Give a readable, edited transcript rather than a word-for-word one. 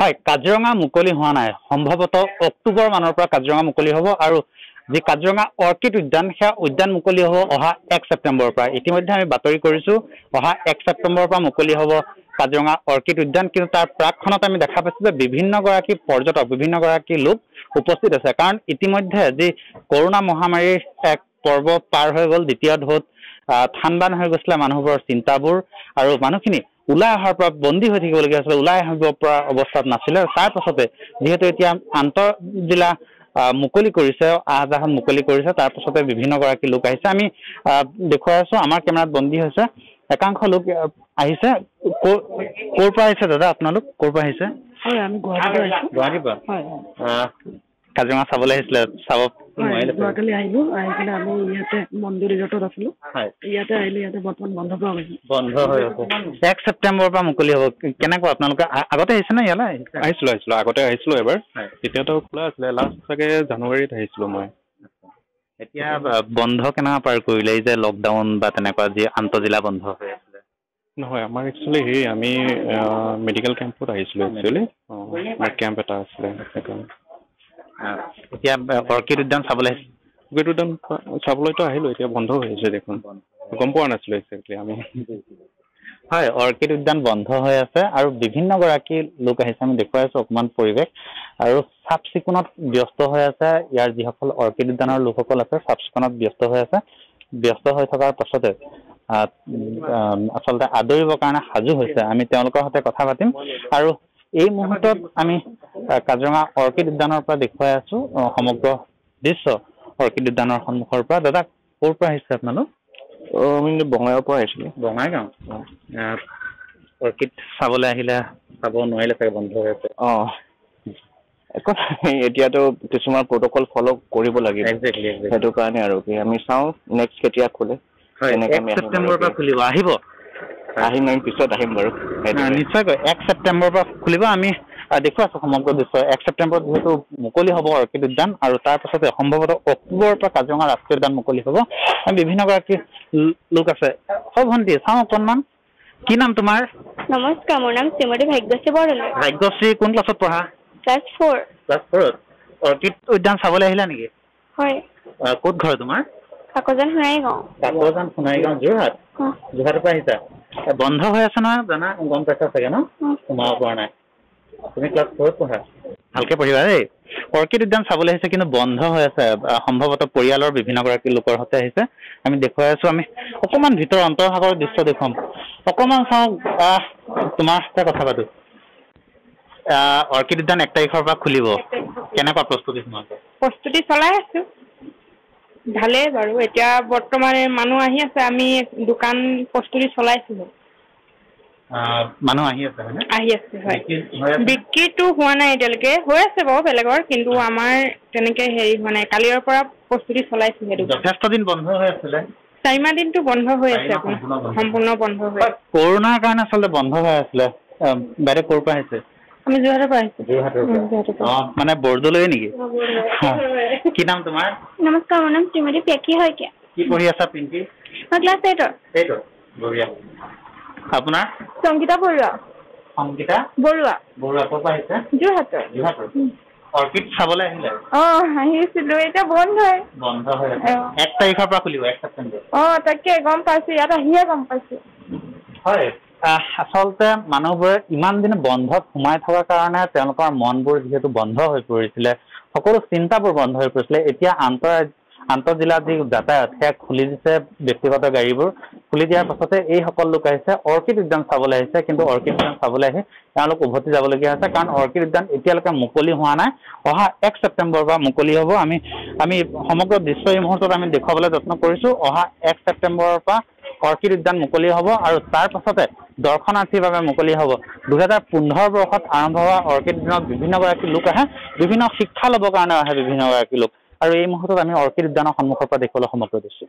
হয় কাজিৰঙা মুকলি হোৱা নাই সম্ভৱতঃ অক্টোবৰ মানৰ পৰা কাজিৰঙা মুকলি হ'ব আৰু যি কাজিৰঙা অৰ্কিড উদ্যান সেয়া উদ্যান মুকলি হ'ব অহা 1 ছেপ্টেম্বৰৰ পৰা ইতিমধ্যে আমি বাতৰি কৰিছো অহা 1 ছেপ্টেম্বৰৰ পৰা মুকলি হ'ব কাজিৰঙা অৰ্কিড উদ্যান কিন্তু তাৰ প্ৰাকখনত আমি দেখা পাইছো যে বিভিন্ন গৰাকী পৰ্যটক বিভিন্ন গৰাকী লোক উপস্থিত আছে কাৰণ ইতিমধ্যে যি কৰোনা মহামাৰীৰ এক পৰ্ব পাৰ হৈ গ'ল দ্বিতীয় ঢৌত ঠাণ্ডান হৈ গৈছিলে মানুহবোৰৰ চিন্তাবোৰ আৰু মানুহখিনি ওলাই অহাৰ পৰা বন্দী হৈ থাকিবলগীয়া আছিল ওলাই আহিব পৰা অৱস্থাত নাছিলে তাৰ পাছতে যিহেতু এতিয়া আন্তঃ জিলা মুকলি কৰিছে আহজাহত মুকলি কৰিছে তাৰ পাছতে বিভিন্ন গৰাকী লোক আহিছে আমি দেখুৱাই আছো আমাৰ কেমেৰাত বন্দী হৈছে একাংশ লোক আহিছে ক'ৰ পৰা আহিছে দাদা আপোনালোক ক'ৰ পৰা আহিছে হয় আমি গুৱাহাটীৰ পৰা হয় কাজিৰঙা চাবলৈ আহিছিলে চাব যোৱাকালি আহিলো আহি কিনে আমি ইয়াতে মন্দিৰ ৰিজৰ্টত আছিলো ইয়াতে আহিলো ইয়াতে বৰ্তমান বন্ধ পোৱা গৈছে বন্ধ হৈ আছে 1 ছেপ্টেম্বৰৰ পৰা মুকলি হ'ব কেনেকুৱা আপোনালোকে আগতে আহিছে নে ইয়ালৈ আহিছিলো আগতে আহিছিলো এবাৰ তেতিয়াতো খোলা আছিলে লাষ্ট চাগে জানুৱাৰীত আহিছিলো মই এতিয়া বন্ধ কেনেকুৱা পাৰ কৰিলে এই যে লকডাউন বা তেনেকুৱা যি আন্তঃজিলা বন্ধ হৈ আছিলে নহয় আমাৰ একচুৱেলি আমি মেডিকেল কেম্পত আহিছিলো একচুৱেলি আমাৰ কেম্প এটা আছিলে এতিয়া অৰ্কিড উদ্যান চাবলৈ অৰ্কিড উদ্যান চাবলৈতো আহিলো এতিয়া বন্ধ হৈ আছে দেখোন গম পোৱা নাছিলো একচুৱেলি আমি হয় অৰ্কিড উদ্যান বন্ধ হৈ আছে আৰু বিভিন্ন গৰাকী লোক আহিছে আমি দেখুৱাই আছো অকমান পৰিৱেশ আৰু চাফ চিকুণত ব্যস্ত হৈ আছে ইয়াৰ যিসকল অৰ্কিড উদ্যানৰ লোকসকল আছে চাফ চিকুণত ব্যস্ত হৈ থকাৰ পাছতে আচলতে আদৰিবৰ কাৰণে সাজু হৈছে আমি তেওঁলোকৰ সৈতে কথা পাতিম আৰু এই মুহূৰ্তত আমি কাজিৰঙা অৰ্কিড উদ্যানৰ পৰা দেখুৱাই আছো সমগ্ৰ দৃশ্য অৰ্কিড উদ্যানৰ সন্মুখৰ পৰা দাদা ক'ৰ পৰা আহিছে আপোনালোক আমি বঙাইগাঁৱৰ পৰা আহিছিলো বঙাইগাঁও অৰ্কিড চাবলৈ আহিলে চাব নোৱাৰিলে চাগে বন্ধ হৈ আছে এতিয়াতো কিছুমান প্ৰট'কল ফ'ল' কৰিব লাগিব সেইটো কাৰণে আৰু কি আমি চাওঁ নেক্সট কেতিয়া খোলে ছেপ্টেম্বৰৰ পৰা খুলিব আহিম আমি পিছত আহিম বাৰু নিশ্চয়কৈ 1 ছেপ্টেম্বৰৰ পৰা খুলিব আমি দেখুৱাই আছো সমগ্ৰ দৃশ্য 1 ছেপ্টেম্বৰত যিহেতু মুকলি হ'ব অৰ্কিড উদ্যান আৰু তাৰ পাছতে সম্ভৱতঃ অক্টোবৰৰ পৰা কাজিৰঙা ৰাষ্ট্ৰীয় উদ্যান মুকলি হ'ব বিভিন্ন গৰাকী লোক আছে ভণ্টি চাওঁ অকণমান কি নাম তোমাৰ নমস্কাৰ মোৰ নাম শ্ৰীমতী ভাগ্যশ্ৰী বৰদলৈ ভাগ্যশ্ৰী কোন ক্লাছত পঢ়া ক্লাছ 4 অৰ্কিড উদ্যান চাবলৈ আহিলা নেকি হয় ক'ত ঘৰ তোমাৰ কাকজান সোণাৰীগাঁও যোৰহাটৰ পৰা আহিছা বন্ধ হৈ আছে নহয় জানা গম পাইছা চাগে ন সোমাব পৰা নাই তুমি ক্লাছ 4 পঢ়া ভালকে পঢ়িবা দেই অৰ্কিড উদ্যান চাবলৈ আহিছে কিন্তু বন্ধ হৈ আছে সম্ভৱতঃ পৰিয়ালৰ বিভিন্ন গৰাকী লোকৰ সৈতে আহিছে আমি দেখুৱাই আছো আমি অকণমান ভিতৰ অন্তৰভাগৰ দৃশ্য দেখুৱাম অকণমান চাওঁ তোমাৰ সৈতে কথা পাতো অৰ্কিড উদ্যান 1 তাৰিখৰ পৰা খুলিব কেনেকুৱা প্ৰস্তুতি চলাই আছো ভালেই বাৰু এতিয়া বৰ্তমান মানুহ আহি আছে আমি দোকান প্ৰস্তুতি চলাইছো মানুহ আহি আছে হয়নে আহি আছে হয় বিক্ৰীটো হোৱা নাই এতিয়ালৈকে হৈ আছে বাৰু বেলেগৰ কিন্তু আমাৰ তেনেকে হেৰি হোৱা নাই কালিৰ পৰা প্ৰস্তুতি চলাইছো সেইটো যথেষ্ট দিন বন্ধ হৈ আছিলে 4 মাহ দিনটো বন্ধ হৈ আছে সম্পূৰ্ণ বন্ধ হৈ কৰোনাৰ কাৰণে আচলতে বন্ধ হৈ আছিলে বাইদেউ ক'ৰ পৰা আহিছে আমি যোৰহাটৰ পৰা আহিছো মানে বৰদলৈ নেকি কি নাম তোমাৰ নমস্কাৰ মোৰ নাম শ্ৰীমতী পেকী শইকীয়া কি পঢ়ি আছা পিংকি মই ক্লাছ 8 বঢ়িয়া আপোনাৰ সংগীতা বৰুৱা ক'ৰ পৰা আহিছে যোৰহাটৰ অৰ্কিড চাবলৈ আহিলে আহিছিলো এতিয়া বন্ধ হৈ আছে 1 তাৰিখৰ পৰা খুলিব 1 ছেপ্টেম্বৰ তাকে গম পাইছো ইয়াত আহিয়ে গম পাইছো হয় আচলতে মানুহবোৰে ইমান দিন বন্ধত সোমাই থকাৰ কাৰণে তেওঁলোকৰ মনবোৰ যিহেতু বন্ধ হৈ পৰিছিলে সকলো চিন্তাবোৰ বন্ধ হৈ পৰিছিলে এতিয়া আন্তঃজিলা যি যাতায়াত সেয়া খুলি দিছে ব্যক্তিগত গাড়ীবোৰ খুলি দিয়াৰ পাছতে এই সকল লোক আহিছে অৰ্কিড উদ্যান চাবলৈ আহিছে কিন্তু অৰ্কিড উদ্যান চাবলৈ আহি তেওঁলোক উভতি যাবলগীয়া হৈছে কাৰণ অৰ্কিড উদ্যান এতিয়ালৈকে মুকলি হোৱা নাই অহা 1 ছেপ্টেম্বৰৰ পৰা মুকলি হ'ব আমি সমগ্ৰ দৃশ্য এই মুহূৰ্তত আমি দেখুৱাবলৈ যত্ন কৰিছো অহা 1 ছেপ্টেম্বৰৰ পৰা অৰ্কিড উদ্যান মুকলি হ'ব আৰু তাৰ পাছতে দৰ্শনাৰ্থীৰ বাবে মুকলি হ'ব 2015 বৰ্ষত আৰম্ভ হোৱা অৰ্কিড উদ্যানত বিভিন্ন গৰাকী লোক আহে বিভিন্ন শিক্ষা ল'বৰ কাৰণে আহে বিভিন্ন গৰাকী লোক আৰু এই মুহূৰ্তত আমি অৰ্কিড উদ্যানৰ সন্মুখৰ পৰা দেখুৱাবলৈ সমগ্ৰ দিছো